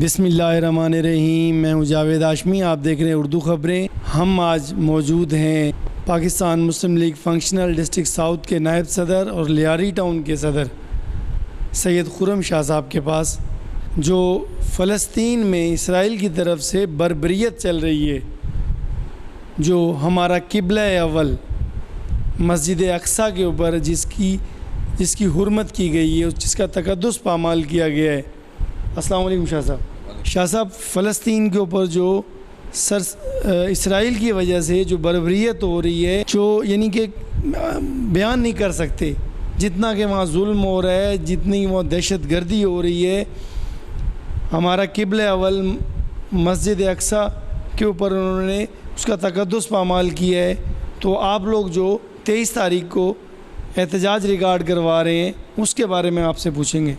بسم اللہ الرحمن الرحیم۔ میں ہوں جاوید ہاشمی، آپ دیکھ رہے ہیں اردو خبریں۔ ہم آج موجود ہیں پاکستان مسلم لیگ فنکشنل ڈسٹرکٹ ساؤتھ کے نائب صدر اور لیاری ٹاؤن کے صدر سید خرم شاہ صاحب کے پاس، جو فلسطین میں اسرائیل کی طرف سے بربریت چل رہی ہے، جو ہمارا قبلہ اول مسجد اقصیٰ کے اوپر جس کی حرمت کی گئی ہے، جس کا تقدس پامال کیا گیا ہے۔ السلام علیکم شاہ صاحب۔ شاہ صاحب، فلسطین کے اوپر جو اسرائیل کی وجہ سے جو بربریت ہو رہی ہے، جو یعنی کہ بیان نہیں کر سکتے، جتنا کہ وہاں ظلم ہو رہا ہے، جتنی وہاں دہشت گردی ہو رہی ہے، ہمارا قبلہ اول مسجد اقصیٰ کے اوپر انہوں نے اس کا تقدس پامال کیا ہے، تو آپ لوگ جو 23 تاریخ کو احتجاج ریکارڈ کروا رہے ہیں، اس کے بارے میں آپ سے پوچھیں گے۔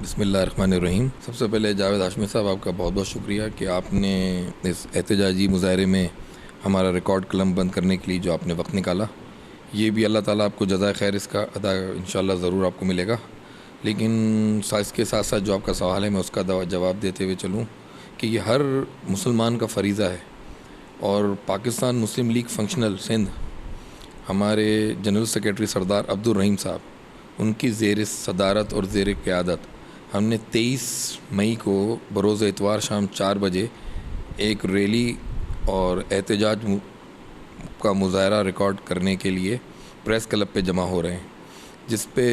بسم اللہ الرحمن الرحیم۔ سب سے پہلے جاوید ہاشمی صاحب، آپ کا بہت بہت شکریہ کہ آپ نے اس احتجاجی مظاہرے میں ہمارا ریکارڈ قلم بند کرنے کے لیے جو آپ نے وقت نکالا، یہ بھی اللہ تعالیٰ آپ کو جزائے خیر اس کا ادا انشاءاللہ ضرور آپ کو ملے گا۔ لیکن اس کے ساتھ ساتھ جو آپ کا سوال ہے، میں اس کا جواب دیتے ہوئے چلوں کہ یہ ہر مسلمان کا فریضہ ہے، اور پاکستان مسلم لیگ فنکشنل سندھ، ہمارے جنرل سیکرٹری سردار عبدالرحیم صاحب، ان کی زیر صدارت اور زیر قیادت ہم نے 23 مئی کو بروز اتوار شام 4 بجے ایک ریلی اور احتجاج کا مظاہرہ ریکارڈ کرنے کے لیے پریس کلب پہ جمع ہو رہے ہیں، جس پہ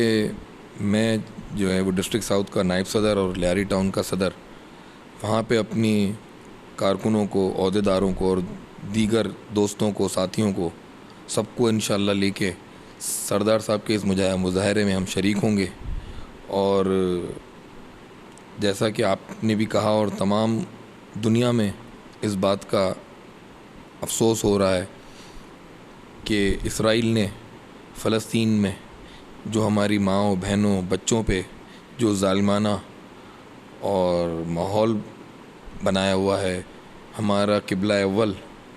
میں جو ہے وہ ڈسٹرکٹ ساؤتھ کا نائب صدر اور لیاری ٹاؤن کا صدر وہاں پہ اپنی کارکنوں کو، عہدیداروں کو اور دیگر دوستوں کو، ساتھیوں کو، سب کو انشاءاللہ لے کے سردار صاحب کے اس مظاہرے میں ہم شریک ہوں گے۔ اور جیسا کہ آپ نے بھی کہا، اور تمام دنیا میں اس بات کا افسوس ہو رہا ہے کہ اسرائیل نے فلسطین میں جو ہماری ماؤں، بہنوں، بچوں پہ جو ظالمانہ اور ماحول بنایا ہوا ہے، ہمارا قبلہ اول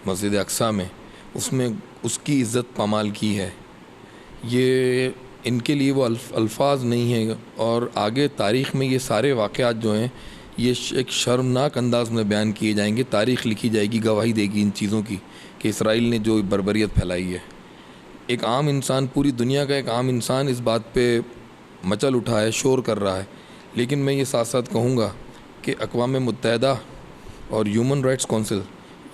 مسجد اقصیٰ میں اس کی عزت پامال کی ہے۔ یہ ان کے لیے وہ الفاظ نہیں ہیں، اور آگے تاریخ میں یہ سارے واقعات جو ہیں یہ ایک شرمناک انداز میں بیان کیے جائیں گے، تاریخ لکھی جائے گی، گواہی دے گی ان چیزوں کی کہ اسرائیل نے جو بربریت پھیلائی ہے۔ ایک عام انسان، پوری دنیا کا ایک عام انسان اس بات پہ مچل اٹھا ہے، شور کر رہا ہے، لیکن میں یہ ساتھ ساتھ کہوں گا کہ اقوام متحدہ اور ہیومن رائٹس کونسل،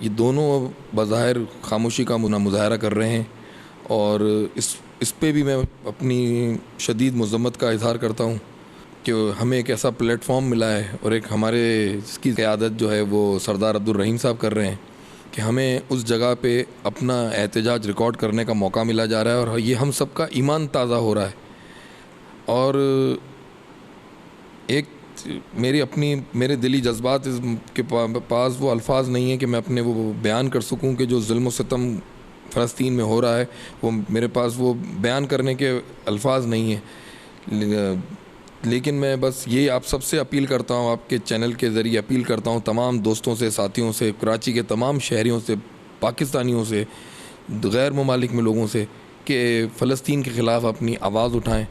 یہ دونوں بظاہر خاموشی کا مظاہرہ کر رہے ہیں، اور اس پہ بھی میں اپنی شدید مذمت کا اظہار کرتا ہوں کہ ہمیں ایک ایسا پلیٹ فارم ملا ہے، اور ایک ہمارے جس کی قیادت جو ہے وہ سردار عبدالرحیم صاحب کر رہے ہیں، کہ ہمیں اس جگہ پہ اپنا احتجاج ریکارڈ کرنے کا موقع ملا جا رہا ہے، اور یہ ہم سب کا ایمان تازہ ہو رہا ہے۔ اور ایک میرے دلی جذبات کے پاس وہ الفاظ نہیں ہیں کہ میں اپنے وہ بیان کر سکوں کہ جو ظلم و ستم فلسطین میں ہو رہا ہے، وہ میرے پاس وہ بیان کرنے کے الفاظ نہیں ہیں۔ لیکن میں بس یہ آپ سب سے اپیل کرتا ہوں، آپ کے چینل کے ذریعے اپیل کرتا ہوں تمام دوستوں سے، ساتھیوں سے، کراچی کے تمام شہریوں سے، پاکستانیوں سے، غیر ممالک میں لوگوں سے، کہ فلسطین کے خلاف اپنی آواز اٹھائیں،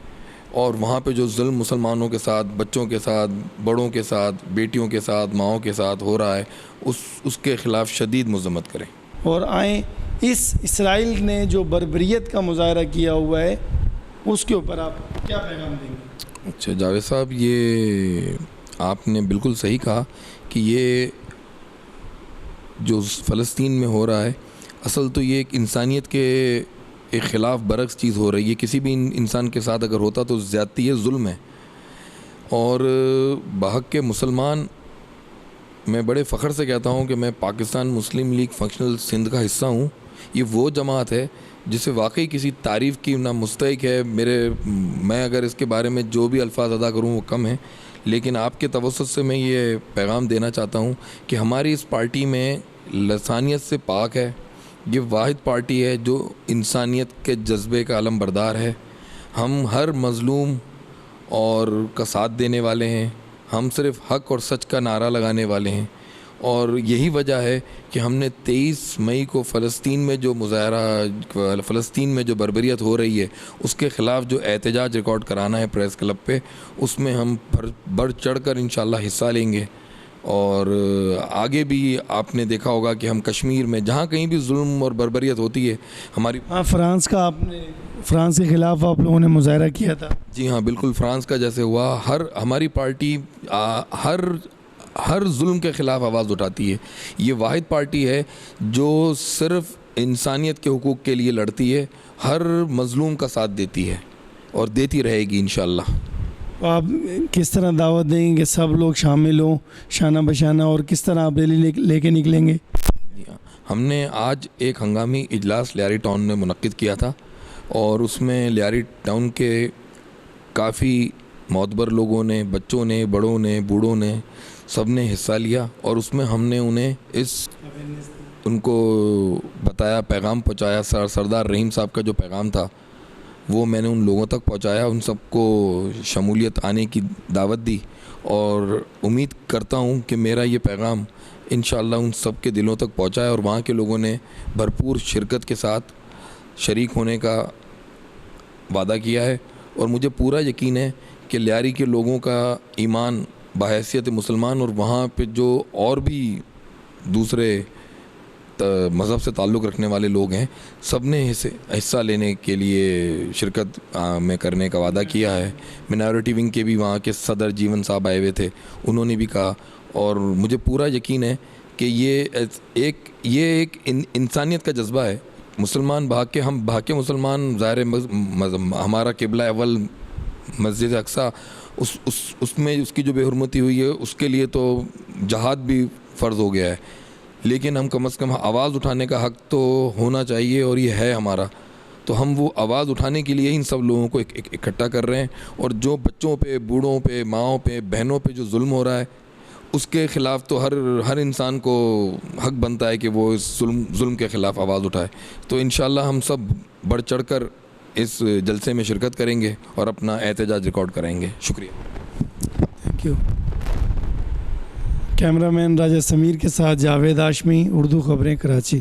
اور وہاں پہ جو ظلم مسلمانوں کے ساتھ، بچوں کے ساتھ، بڑوں کے ساتھ، بیٹیوں کے ساتھ، ماؤں کے ساتھ ہو رہا ہے، اس کے خلاف شدید مذمت کریں۔ اور آئیں اس اسرائیل نے جو بربریت کا مظاہرہ کیا ہوا ہے، اس کے اوپر آپ کیا پیغام دیں گے؟ اچھا جاوید صاحب، یہ آپ نے بالکل صحیح کہا کہ یہ جو فلسطین میں ہو رہا ہے، اصل تو یہ ایک انسانیت کے ایک خلاف برعکس چیز ہو رہی ہے۔ کسی بھی انسان کے ساتھ اگر ہوتا تو زیادتی ہے، ظلم ہے۔ اور بحق کے مسلمان، میں بڑے فخر سے کہتا ہوں کہ میں پاکستان مسلم لیگ فنکشنل سندھ کا حصہ ہوں۔ یہ وہ جماعت ہے جسے واقعی کسی تعریف کی نہ مستحق ہے۔ میں اگر اس کے بارے میں جو بھی الفاظ ادا کروں وہ کم ہیں، لیکن آپ کے توسط سے میں یہ پیغام دینا چاہتا ہوں کہ ہماری اس پارٹی میں لسانیت سے پاک ہے۔ یہ واحد پارٹی ہے جو انسانیت کے جذبے کا علم بردار ہے۔ ہم ہر مظلوم اور کا ساتھ دینے والے ہیں، ہم صرف حق اور سچ کا نعرہ لگانے والے ہیں، اور یہی وجہ ہے کہ ہم نے 23 مئی کو فلسطین میں جو بربریت ہو رہی ہے اس کے خلاف جو احتجاج ریکارڈ کرانا ہے پریس کلب پہ، اس میں ہم بڑھ چڑھ کر انشاءاللہ حصہ لیں گے، اور آگے بھی آپ نے دیکھا ہوگا کہ ہم کشمیر میں جہاں کہیں بھی ظلم اور بربریت ہوتی ہے ہماری ہاں فرانس کے خلاف آپ لوگوں نے مظاہرہ کیا تھا. جی ہاں بالکل فرانس کا جیسے ہوا ہماری پارٹی ہر ظلم کے خلاف آواز اٹھاتی ہے. یہ واحد پارٹی ہے جو صرف انسانیت کے حقوق کے لیے لڑتی ہے, ہر مظلوم کا ساتھ دیتی ہے اور دیتی رہے گی انشاءاللہ. آپ کس طرح دعوت دیں گے کہ سب لوگ شامل ہوں شانہ بشانہ, اور کس طرح آپ ریلی لے کے نکلیں گے؟ ہم نے آج ایک ہنگامی اجلاس لیاری ٹاؤن میں منعقد کیا تھا اور اس میں لیاری ٹاؤن کے کافی معتبر لوگوں نے, بچوں نے, بڑوں نے, بوڑھوں نے, سب نے حصہ لیا اور اس میں ہم نے انہیں ان کو بتایا, پیغام پہنچایا. سردار رحیم صاحب کا جو پیغام تھا وہ میں نے ان لوگوں تک پہنچایا, ان سب کو شمولیت آنے کی دعوت دی اور امید کرتا ہوں کہ میرا یہ پیغام انشاءاللہ ان سب کے دلوں تک پہنچایا اور وہاں کے لوگوں نے بھرپور شرکت کے ساتھ شریک ہونے کا وعدہ کیا ہے. اور مجھے پورا یقین ہے کہ لیاری کے لوگوں کا ایمان بحیثیت مسلمان اور وہاں پہ جو اور بھی دوسرے مذہب سے تعلق رکھنے والے لوگ ہیں, سب نے حصہ لینے کے لیے شرکت میں کرنے کا وعدہ کیا ہے. منارٹی ونگ کے بھی وہاں کے صدر جیون صاحب آئے ہوئے تھے, انہوں نے بھی کہا. اور مجھے پورا یقین ہے کہ یہ ایک انسانیت کا جذبہ ہے. مسلمان ہم بھاگ کے مسلمان, ظاہر ہمارا قبلہ اول مسجد اقصیٰ, اس میں اس کی جو بے حرمتی ہوئی ہے اس کے لیے تو جہاد بھی فرض ہو گیا ہے, لیکن ہم کم از کم آواز اٹھانے کا حق تو ہونا چاہیے اور یہ ہے ہمارا. تو ہم وہ آواز اٹھانے کے لیے ان سب لوگوں کو اکٹھا کر رہے ہیں. اور جو بچوں پہ, بوڑھوں پہ, ماؤں پہ, بہنوں پہ جو ظلم ہو رہا ہے اس کے خلاف تو ہر انسان کو حق بنتا ہے کہ وہ اس ظلم کے خلاف آواز اٹھائے. تو انشاءاللہ ہم سب بڑھ چڑھ کر اس جلسے میں شرکت کریں گے اور اپنا احتجاج ریکارڈ کریں گے. شکریہ. Thank you. کیمرہ مین راجہ سمیر کے ساتھ جاوید ہاشمی, اردو خبریں, کراچی.